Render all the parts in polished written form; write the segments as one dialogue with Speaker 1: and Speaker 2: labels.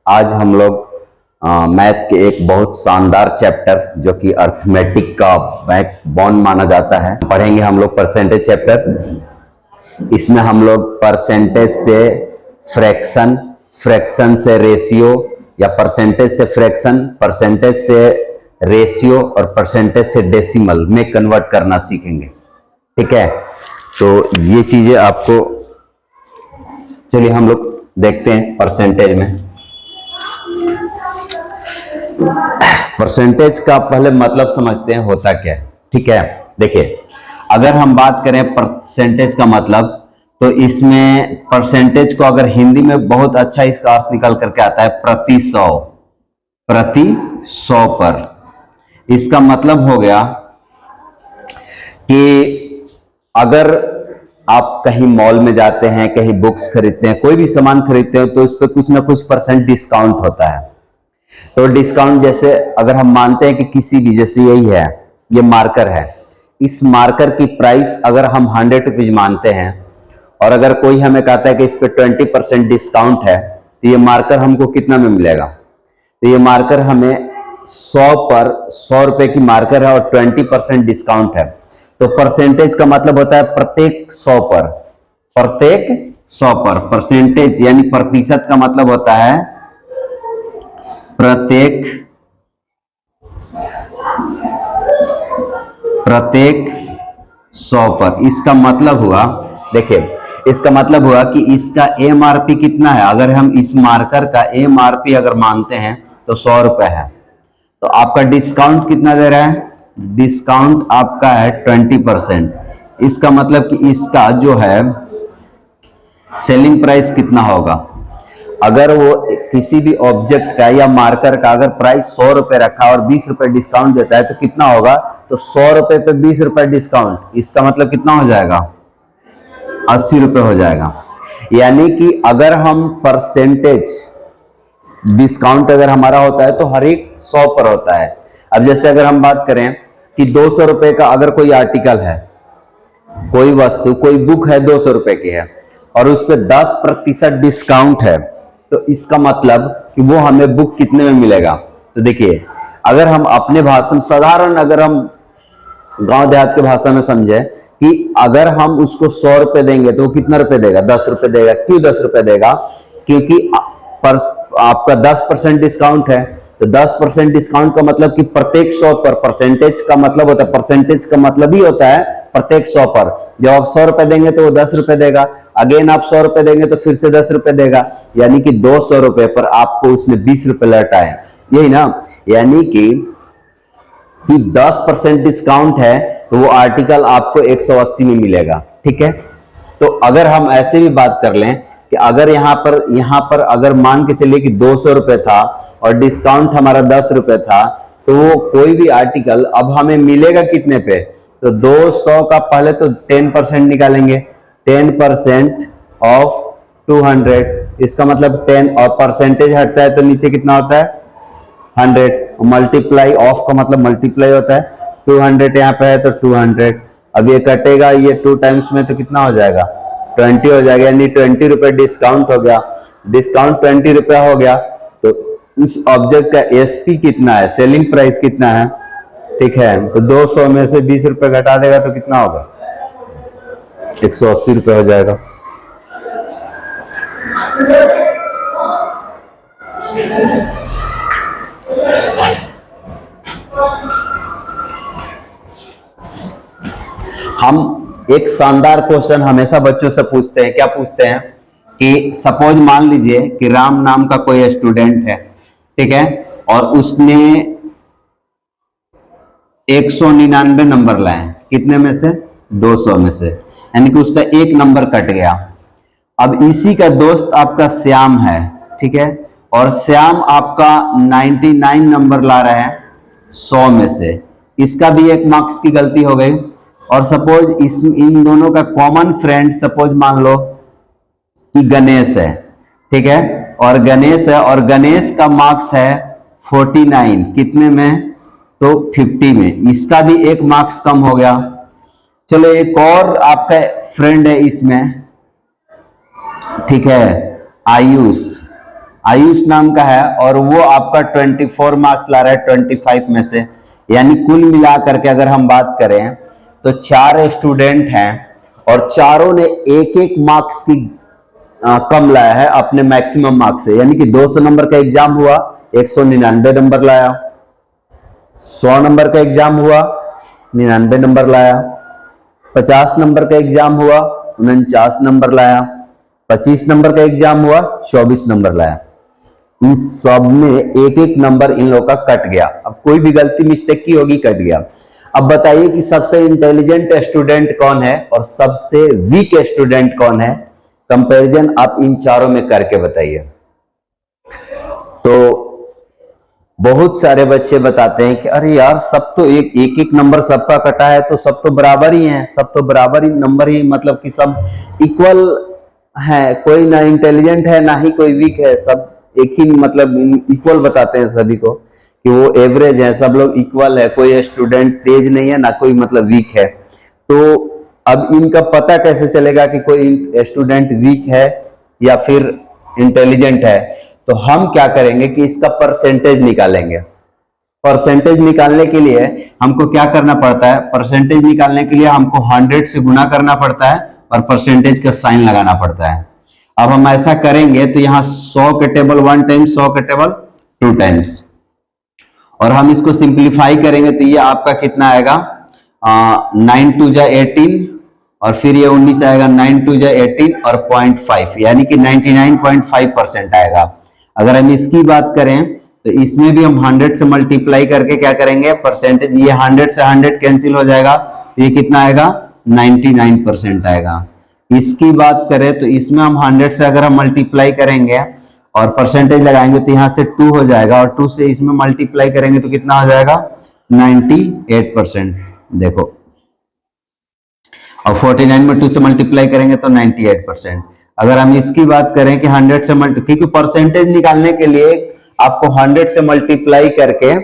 Speaker 1: आज हम लोग मैथ के एक बहुत शानदार चैप्टर जो कि अर्थमेटिक का बैकबोन माना जाता है पढ़ेंगे हम लोग परसेंटेज चैप्टर। इसमें हम लोग परसेंटेज से फ्रैक्शन, फ्रैक्शन से रेशियो या परसेंटेज से फ्रैक्शन, परसेंटेज से रेशियो और परसेंटेज से डेसिमल में कन्वर्ट करना सीखेंगे। ठीक है, तो ये चीजें आपको, चलिए हम लोग देखते हैं परसेंटेज में। परसेंटेज का पहले मतलब समझते हैं होता क्या है। ठीक है, देखिए अगर हम बात करें परसेंटेज का मतलब, तो इसमें परसेंटेज को अगर हिंदी में बहुत अच्छा इसका अर्थ निकल करके आता है प्रति सौ, प्रति 100 पर। इसका मतलब हो गया कि अगर आप कहीं मॉल में जाते हैं, कहीं बुक्स खरीदते हैं, कोई भी सामान खरीदते हैं, तो इस पर कुछ ना कुछ परसेंट डिस्काउंट होता है। तो डिस्काउंट जैसे अगर हम मानते हैं कि किसी भी, जैसे यही है, ये मार्कर है, इस मार्कर की प्राइस अगर हम 100 रुपीज मानते हैं और अगर कोई हमें कहता है कि इस पे 20% डिस्काउंट है, तो ये मार्कर हमको कितना में मिलेगा? तो ये मार्कर हमें 100 पर, 100 रुपए की मार्कर है और 20% डिस्काउंट है। तो परसेंटेज का मतलब होता है प्रत्येक 100 पर, प्रत्येक 100 पर। परसेंटेज यानी प्रतिशत का मतलब होता है प्रत्येक 100 पर। इसका मतलब हुआ, देखिए इसका मतलब हुआ कि इसका एमआरपी कितना है। अगर हम इस मार्कर का एमआरपी अगर मानते हैं तो 100 रुपए है, तो आपका डिस्काउंट कितना दे रहा है? डिस्काउंट आपका है 20%। इसका मतलब कि इसका जो है सेलिंग प्राइस कितना होगा? अगर वो किसी भी ऑब्जेक्ट का या मार्कर का अगर प्राइस 100 रुपए रखा और 20 रुपए डिस्काउंट देता है तो कितना होगा? तो 100 रुपए पे 20 रुपए डिस्काउंट, इसका मतलब कितना हो जाएगा? 80 रुपए हो जाएगा। यानी कि अगर हम परसेंटेज डिस्काउंट अगर हमारा होता है तो हर एक 100 पर होता है। अब जैसे अगर हम बात करें कि 200 रुपए का अगर कोई आर्टिकल है, कोई वस्तु, कोई बुक है 200 रुपए की है और उस पर 10% डिस्काउंट है, तो इसका मतलब कि वो हमें बुक कितने में मिलेगा? तो देखिए अगर हम अपने भाषा में साधारण, अगर हम गांव देहात के भाषा में समझे कि अगर हम उसको 100 रुपए देंगे तो वो कितना रुपए देगा? 10 रुपए देगा। क्यों 10 रुपए देगा? क्योंकि आपका 10% डिस्काउंट है। तो 10% डिस्काउंट का मतलब कि प्रत्येक 100 पर। परसेंटेज का मतलब होता है, परसेंटेज का मतलब ही होता है प्रत्येक 100 पर। जब आप 100 रुपए देंगे तो वो 10 रुपए देगा, अगेन आप 100 रुपए देंगे तो फिर से 10 रुपए देगा, यानी कि 200 रुपए पर आपको उसने 20 रुपए लौटाए। यही ना, यानी कि 10% डिस्काउंट है तो वो आर्टिकल आपको 180 में मिलेगा। ठीक है, तो अगर हम ऐसे भी बात कर लें कि अगर यहां पर अगर मान के चलिए कि 200 रुपए था और डिस्काउंट हमारा 10 रुपए था, तो वो कोई भी आर्टिकल अब हमें मिलेगा कितने पे? तो 200 का पहले तो 10% निकालेंगे, 10% ऑफ 200, इसका मतलब 10, और परसेंटेज हटता है तो नीचे कितना होता है? 100। मल्टीप्लाई, ऑफ का मतलब मल्टीप्लाई होता है, 200 यहाँ पे है तो 200। अब ये कटेगा, ये 2 टाइम्स में तो कितना हो जाएगा? 20 हो जाएगा, यानी 20 रुपए डिस्काउंट हो गया। डिस्काउंट 20 रुपया हो गया, तो उस ऑब्जेक्ट का एसपी कितना है, सेलिंग प्राइस कितना है? ठीक है, तो 200 में से 20 रुपए घटा देगा तो कितना होगा? 180 रुपए हो जाएगा। हम एक शानदार क्वेश्चन हमेशा बच्चों से पूछते हैं। क्या पूछते हैं कि सपोज मान लीजिए कि राम नाम का कोई स्टूडेंट है, ठीक है, और उसने 199 नंबर लाए। कितने में से? 200 में से, यानी कि उसका एक नंबर कट गया। अब इसी का दोस्त आपका श्याम है, ठीक है, और श्याम आपका 99 नंबर ला रहा है 100 में से। इसका भी एक मार्क्स की गलती हो गई। और सपोज इन दोनों का कॉमन फ्रेंड सपोज मान लो कि गणेश है, ठीक है, और गणेश है, और गणेश का मार्क्स है 49। कितने में? तो 50 में। इसका भी एक मार्क्स कम हो गया। चलो एक और आपका फ्रेंड है इसमें, ठीक है, आयुष, आयुष नाम का है और वो आपका 24 मार्क्स ला रहा है 25 में से, यानी कुल मिला करके अगर हम बात करें तो 4 स्टूडेंट हैं और चारों ने एक एक मार्क्स की कम लाया है अपने मैक्सिमम मार्क्स से, यानी कि 200 नंबर का एग्जाम हुआ 199 नंबर लाया, 100 नंबर का एग्जाम हुआ 99 नंबर लाया, 50 नंबर का एग्जाम हुआ 49 नंबर लाया, 25 नंबर का एग्जाम हुआ 24 नंबर लाया। इन सब में एक एक नंबर इन लोगों का कट गया। अब कोई भी गलती मिस्टेक की होगी, कट गया। अब बताइए कि सबसे इंटेलिजेंट स्टूडेंट कौन है और सबसे वीक स्टूडेंट कौन है, कंपैरिजन आप इन चारों में करके बताइए। तो बहुत सारे बच्चे बताते हैं कि अरे यार सब तो एक एक नंबर सबका कटा है, तो सब तो बराबर ही हैं, सब तो बराबर ही नंबर ही, मतलब कि सब इक्वल है, कोई ना इंटेलिजेंट है ना ही कोई वीक है, सब एक ही मतलब इक्वल बताते हैं सभी को कि वो एवरेज है, सब लोग इक्वल है, कोई स्टूडेंट तेज नहीं है ना कोई मतलब वीक है। तो अब इनका पता कैसे चलेगा कि कोई स्टूडेंट वीक है या फिर इंटेलिजेंट है? तो हम क्या करेंगे कि इसका परसेंटेज निकालेंगे। परसेंटेज निकालने के लिए हमको क्या करना पड़ता है? परसेंटेज निकालने के लिए हमको 100 से गुना करना पड़ता है और परसेंटेज का साइन लगाना पड़ता है। अब हम ऐसा करेंगे तो यहाँ 100 के टेबल 1 टाइम्स, 100 के टेबल 2 टाइम्स, और हम इसको सिंप्लीफाई करेंगे तो ये आपका कितना आएगा, 9 2 जा 18 और फिर ये 19 आएगा, 9 2 जा 18 और 0.5 यानी कि 99.5% आएगा। अगर हम इसकी बात करें तो इसमें भी हम 100 से मल्टीप्लाई करके क्या करेंगे, परसेंटेज, ये 100 से 100 कैंसिल हो जाएगा तो ये कितना आएगा, 99% आएगा। इसकी बात करें तो इसमें हम 100 से अगर हम मल्टीप्लाई करेंगे और परसेंटेज लगाएंगे तो यहाँ से 2 हो जाएगा और 2 से इसमें मल्टीप्लाई करेंगे तो कितना हो जाएगा, 98%। देखो, और 49 में 2 से मल्टीप्लाई करेंगे तो 98%। अगर हम इसकी बात करें कि 100 से क्योंकि परसेंटेज निकालने के लिए आपको 100 से मल्टीप्लाई करके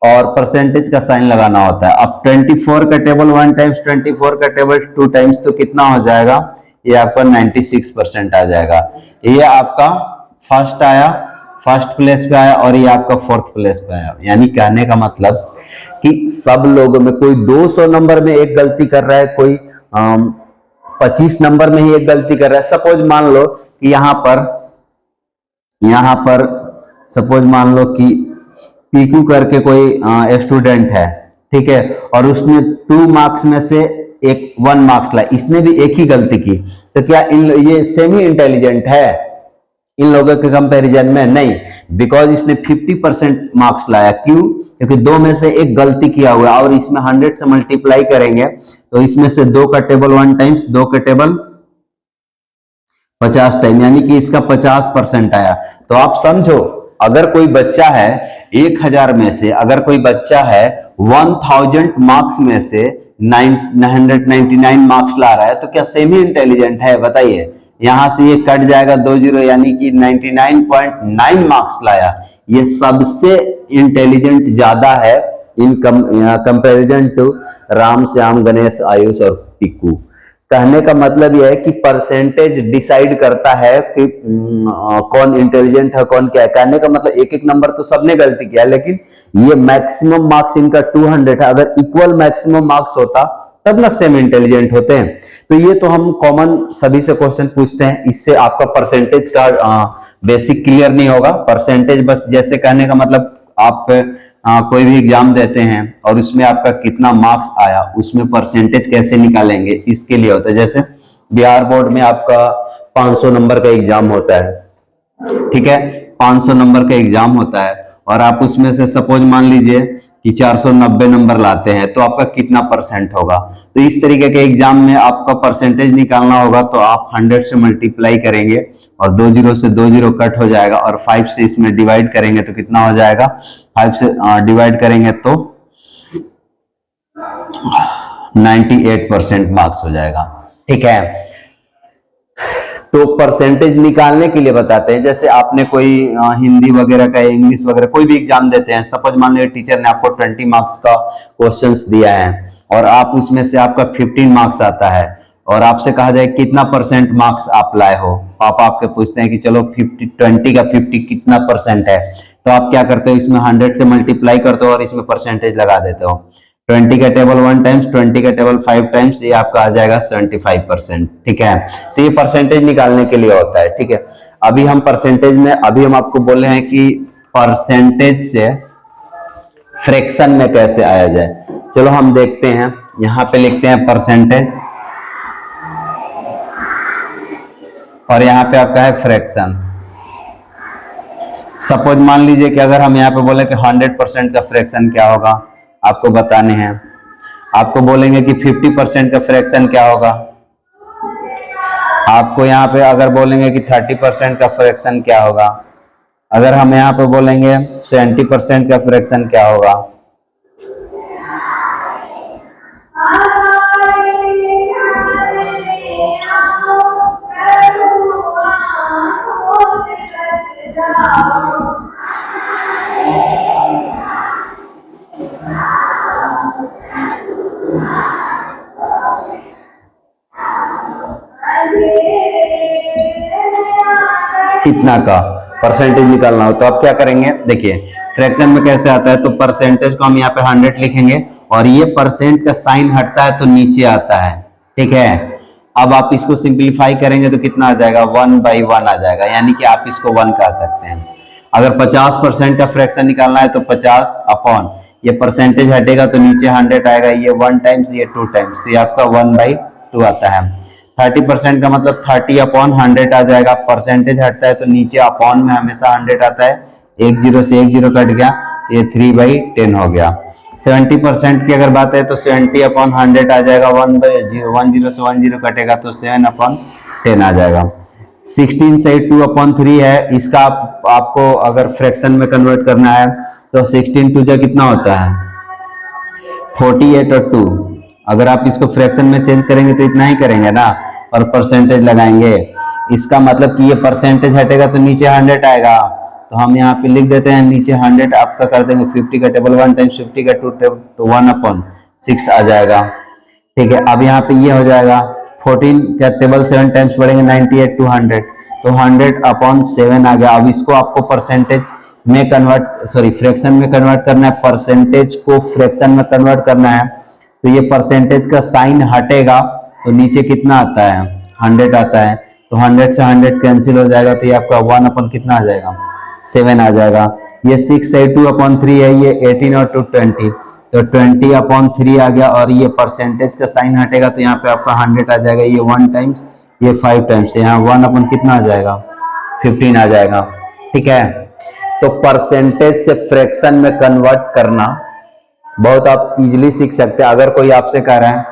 Speaker 1: और परसेंटेज का साइन लगाना होता है। अब 24 का टेबल 1 टाइम्स, 24 का टेबल 2 टाइम्स, तो कितना हो जाएगा, ये आपका 96% आ जाएगा। ये आपका फर्स्ट आया, फर्स्ट प्लेस पे आया और ये आपका 4th प्लेस पे आया। यानी कहने का मतलब कि सब लोगों में कोई 200 नंबर में एक गलती कर रहा है, कोई 25 नंबर में ही एक गलती कर रहा है। सपोज मान लो कि यहाँ पर सपोज मान लो कि पीक्यू करके कोई स्टूडेंट है, ठीक है, और उसने 2 मार्क्स में से 1 मार्क्स लाया, इसने भी एक ही गलती की, तो क्या ये सेमी इंटेलिजेंट है इन लोगों के कंपैरिजन में? नहीं, बिकॉज इसने 50% मार्क्स लाया। क्यों? क्योंकि 2 में से एक गलती किया हुआ है और इसमें 100 से मल्टीप्लाई करेंगे तो इसमें से 2 का टेबल 1 टाइम्स, 2 के टेबल 50 टाइम, यानी कि इसका 50% आया। तो आप समझो, अगर कोई बच्चा है 1000 में से, अगर कोई बच्चा है 1000 मार्क्स में से 999 मार्क्स ला रहा है, तो क्या सेमी इंटेलिजेंट है? बताइए। यहां से ये कट जाएगा 2 0, यानी कि 99.9 मार्क्स लाया। ये सबसे इंटेलिजेंट ज्यादा है in comparison to Ram, Shyam, Ganesh, Ayush और पिक्कू। कहने का मतलब यह है कि परसेंटेज डिसाइड करता है कि कौन इंटेलिजेंट है, कौन क्या है। कहने का मतलब एक एक नंबर तो सबने गलती किया, लेकिन ये मैक्सिमम मार्क्स इनका 200 है। अगर इक्वल मैक्सिमम मार्क्स होता तब ना सेम इंटेलिजेंट होते हैं। तो ये तो हम कॉमन सभी से क्वेश्चन पूछते हैं, इससे आपका परसेंटेज का बेसिक क्लियर नहीं होगा। परसेंटेज बस जैसे कहने का मतलब आप कोई भी एग्जाम देते हैं और उसमें आपका कितना मार्क्स आया, उसमें परसेंटेज कैसे निकालेंगे, इसके लिए होता है। जैसे बिहार बोर्ड में आपका 500 नंबर का एग्जाम होता है, ठीक है, 500 नंबर का एग्जाम होता है और आप उसमें से सपोज मान लीजिए कि 490 नंबर लाते हैं, तो आपका कितना परसेंट होगा। तो इस तरीके के एग्जाम में आपका परसेंटेज निकालना होगा तो आप 100 से मल्टीप्लाई करेंगे और 2 0 से 2 0 कट हो जाएगा और 5 से इसमें डिवाइड करेंगे तो कितना हो जाएगा, 5 से डिवाइड करेंगे तो 98% मार्क्स हो जाएगा, ठीक है। तो परसेंटेज निकालने के लिए बताते हैं। जैसे आपने कोई हिंदी वगैरह का, इंग्लिश वगैरह कोई भी एग्जाम देते हैं, सपोज मान लीजिए टीचर ने आपको 20 मार्क्स का क्वेश्चंस दिया है और आप उसमें से आपका 15 मार्क्स आता है, और आपसे कहा जाए कितना परसेंट मार्क्स आप लाए हो, पापा आपके पूछते हैं कि चलो 50 20 का 50 कितना परसेंट है, तो आप क्या करते हो, इसमें 100 से मल्टीप्लाई करते हो और इसमें परसेंटेज लगा देते हो। 20 का टेबल 1 टाइम्स, 20 का टेबल 5 टाइम्स, ये आपका आ जाएगा 75%। ठीक है, तो ये परसेंटेज निकालने के लिए होता है। ठीक है, अभी हम परसेंटेज में, अभी हम आपको बोले हैं कि परसेंटेज से फ्रैक्शन में कैसे आया जाए। चलो हम देखते हैं, यहां पे लिखते हैं परसेंटेज और यहां पे आपका है फ्रैक्शन। सपोज मान लीजिए कि अगर हम यहां पे बोले कि 100% का फ्रैक्शन क्या होगा, आपको बताने हैं। आपको बोलेंगे कि 50% का फ्रैक्शन क्या होगा, आपको यहां पे अगर बोलेंगे कि 30% का फ्रैक्शन क्या होगा, अगर हम यहां पे बोलेंगे 70% का फ्रैक्शन क्या होगा। इतना का परसेंटेज निकालना हो तो आप क्या करेंगे, देखिए फ्रैक्शन में कैसे आता है, तो परसेंटेज को हम यहाँ पे 100 लिखेंगे और ये परसेंट का साइन हटता है तो नीचे आता है। ठीक है, अब आप इसको सिंप्लीफाई करेंगे तो कितना आ जाएगा, 1/1 आ जाएगा, यानी कि आप इसको 1 कह सकते हैं। अगर 50% का फ्रैक्शन निकालना है तो 50 अपॉन ये परसेंटेज हटेगा तो नीचे 100 आएगा, ये 1 टाइम्स ये 2 टाइम्स, तो ये आपका 1/2 आता है। 30% का मतलब 30 अपॉन 100 आ जाएगा, परसेंटेज हटता है तो नीचे अपॉन में हमेशा 100 आता है, एक जीरो से एक जीरो कट गया, ये 3/10 हो गया। 70% की अगर बात है तो 70 अपॉन 100 आ जाएगा, 1 जीरो से 1 जीरो कटेगा तो 7 अपॉन 10 आ जाएगा। 16 से 2 अपॉन 3 है, इसका आपको अगर फ्रैक्शन में कन्वर्ट करना है तो 16 2 कितना होता है 48 और 2, अगर आप इसको फ्रैक्शन में चेंज करेंगे तो इतना ही करेंगे ना और परसेंटेज लगाएंगे। इसका मतलब कि ये परसेंटेज हटेगा तो नीचे 100 आएगा, तो हम यहाँ पे लिख देते हैं नीचे 100 आपका कर देंगे 50 का टेबल 1 टाइम्स 50 का 2 टेबल तो 1/6 आ जाएगा। ठीक है, अब यहाँ पे ये हो जाएगा 14 का टेबल 7 टाइम्स बढ़ेंगे 98 to 100 तो 100/7 आ गया। अब इसको आपको परसेंटेज में कन्वर्ट फ्रैक्शन में कन्वर्ट करना है, परसेंटेज को फ्रैक्शन में कन्वर्ट करना है, तो ये परसेंटेज का साइन हटेगा तो नीचे कितना आता है 100 आता है, तो 100 से 100 कैंसिल हो जाएगा, तो ये आपका 1 अपन कितना आ जाएगा 7 आ जाएगा। ये 6 से 2/3 है, ये 18 और 2 20 तो 20/3 आ गया, और ये परसेंटेज का साइन हटेगा तो यहाँ पे आपका 100 आ जाएगा, ये 1 टाइम्स ये 5 टाइम्स, यहाँ 1 अपन कितना आ जाएगा 15 आ जाएगा। ठीक है, तो परसेंटेज से फ्रैक्शन में कन्वर्ट करना बहुत आप इजीली सीख सकते हैं। अगर कोई आपसे कह रहा है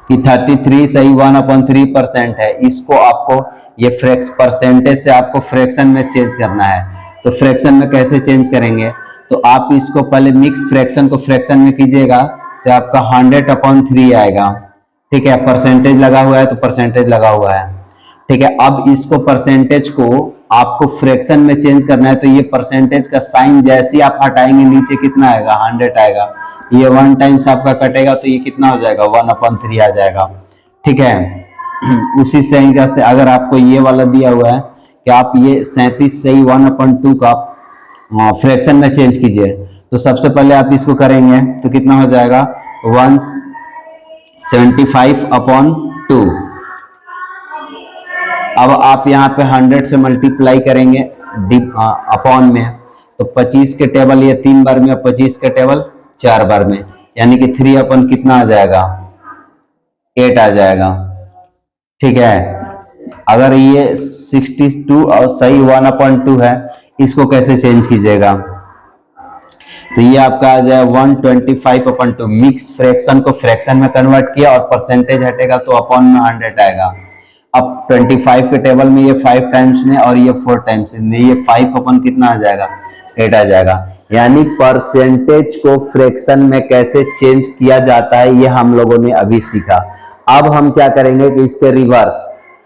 Speaker 1: कि 33 सही 1/3% है, इसको आपको ये परसेंटेज से आपको फ्रैक्शन में चेंज करना है, तो फ्रैक्शन में कैसे चेंज करेंगे, तो आप इसको पहले मिक्स फ्रैक्शन को फ्रैक्शन में कीजिएगा तो आपका 100/3 आएगा। ठीक है, परसेंटेज लगा हुआ है तो परसेंटेज लगा हुआ है। ठीक है, अब इसको परसेंटेज को आपको फ्रैक्शन में चेंज करना है, तो ये परसेंटेज का साइन जैसे ही आप हटाएंगे नीचे कितना आएगा 100 आएगा, ये 1 टाइम्स आपका कटेगा तो ये कितना हो जाएगा 1/3 आ जाएगा। ठीक है, उसी तरीके से अगर आपको ये वाला दिया हुआ है कि आप ये 37 सही 1/2 का फ्रैक्शन में चेंज कीजिए, तो सबसे पहले आप इसको करेंगे तो कितना हो जाएगा 175/2। अब आप यहाँ पे 100 से मल्टीप्लाई करेंगे अपॉन में, तो 25 के टेबल ये 3 बार में, 25 के टेबल 4 बार में, यानी कि 3 अपन कितना आ जाएगा 8 आ जाएगा। ठीक है, अगर ये 62 और सही 1/2 है, इसको कैसे चेंज कीजिएगा, तो ये आपका आ जाए 125/2, मिक्स फ्रैक्शन को फ्रैक्शन में कन्वर्ट किया और परसेंटेज हटेगा तो अपॉन में 100 आएगा। अब 25 के टेबल में ये 5 टाइम्स में और ये 4 टाइम्स में, ये 5 अपन कितना आ जाएगा 8 आ जाएगा। यानी परसेंटेज को फ्रैक्शन में कैसे चेंज किया जाता है ये हम लोगों ने अभी सीखा। अब हम क्या करेंगे कि इसके रिवर्स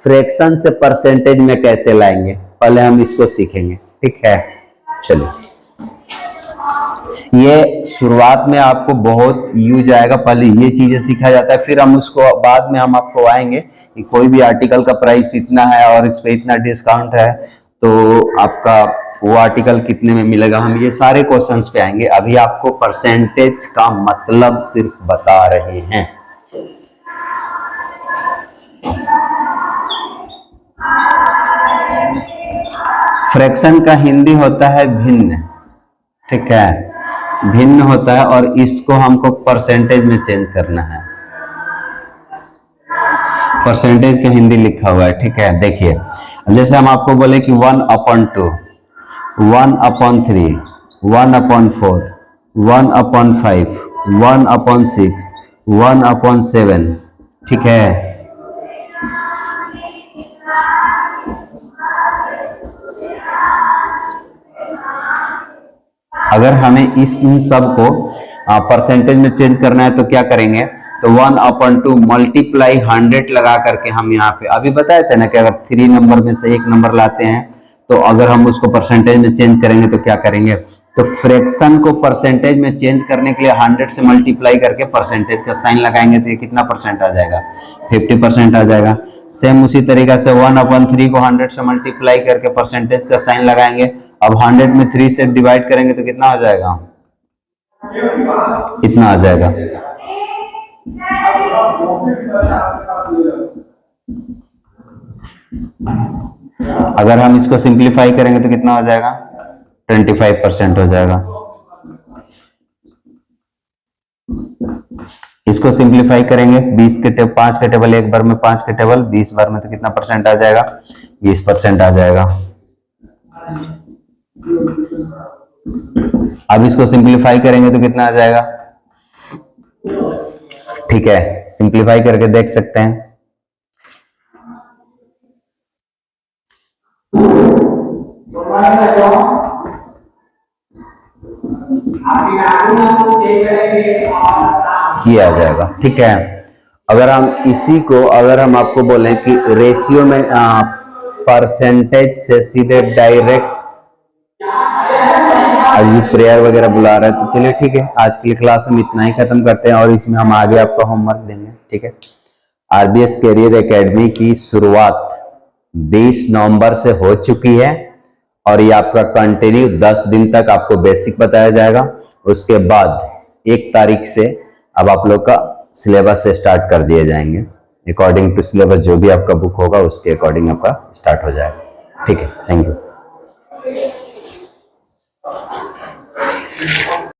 Speaker 1: फ्रैक्शन से परसेंटेज में कैसे लाएंगे, पहले हम इसको सीखेंगे। ठीक है, चलिए ये शुरुआत में आपको बहुत यूज आएगा, पहले ये चीजें सीखा जाता है, फिर हम उसको बाद में हम आपको आएंगे कि कोई भी आर्टिकल का प्राइस इतना है और इस पे इतना डिस्काउंट है तो आपका वो आर्टिकल कितने में मिलेगा, हम ये सारे क्वेश्चंस पे आएंगे। अभी आपको परसेंटेज का मतलब सिर्फ बता रहे हैं। फ्रैक्शन का हिंदी होता है भिन्न, ठीक है, भिन्न होता है और इसको हमको परसेंटेज में चेंज करना है। परसेंटेज का हिंदी लिखा हुआ है, ठीक है। देखिए जैसे हम आपको बोले कि 1/2, 1/3, 1/4, 1/5, 1/6, 1/7, ठीक है। अगर हमें इन सब को परसेंटेज में चेंज करना है तो क्या करेंगे, तो 1/2 मल्टीप्लाई 100 लगा करके हम यहाँ पे अभी बताए थे ना कि अगर 3 नंबर में से 1 नंबर लाते हैं तो अगर हम उसको परसेंटेज में चेंज करेंगे तो क्या करेंगे, तो फ्रैक्शन को परसेंटेज में चेंज करने के लिए 100 से मल्टीप्लाई करके परसेंटेज का साइन लगाएंगे तो ये कितना परसेंट आ जाएगा, 50% आ जाएगा। सेम उसी तरीका से 1/3 को 100 से मल्टीप्लाई करके परसेंटेज का साइन लगाएंगे। अब 100 में 3 से डिवाइड करेंगे तो कितना आ जाएगा, इतना आ जाएगा। अगर हम इसको सिंप्लीफाई करेंगे तो कितना हो जाएगा, 25% हो जाएगा। इसको सिंप्लीफाई करेंगे 5 के टेबल 1 बार में 5 के टेबल 20 बार में तो कितना परसेंट आ जाएगा, 20% आ जाएगा। अब इसको सिंप्लीफाई करेंगे तो कितना आ जाएगा, ठीक है, सिंप्लीफाई करके देख सकते हैं। ये आ जाएगा, ठीक है। अगर हम इसी को अगर हम आपको बोलें कि रेशियो में परसेंटेज से सीधे डायरेक्ट, आज भी प्रेयर वगैरह बुला रहा है तो चलिए ठीक है, आज के लिए क्लास हम इतना ही खत्म करते हैं और इसमें हम आगे आपको होमवर्क देंगे, ठीक है। आरबीएस कैरियर एकेडमी की शुरुआत 20 नवंबर से हो चुकी है और ये आपका कंटिन्यू 10 दिन तक आपको बेसिक बताया जाएगा। उसके बाद 1 तारीख से अब आप लोग का सिलेबस से स्टार्ट कर दिए जाएंगे, अकॉर्डिंग टू सिलेबस जो भी आपका बुक होगा उसके अकॉर्डिंग आपका स्टार्ट हो जाएगा, ठीक है। Thank you.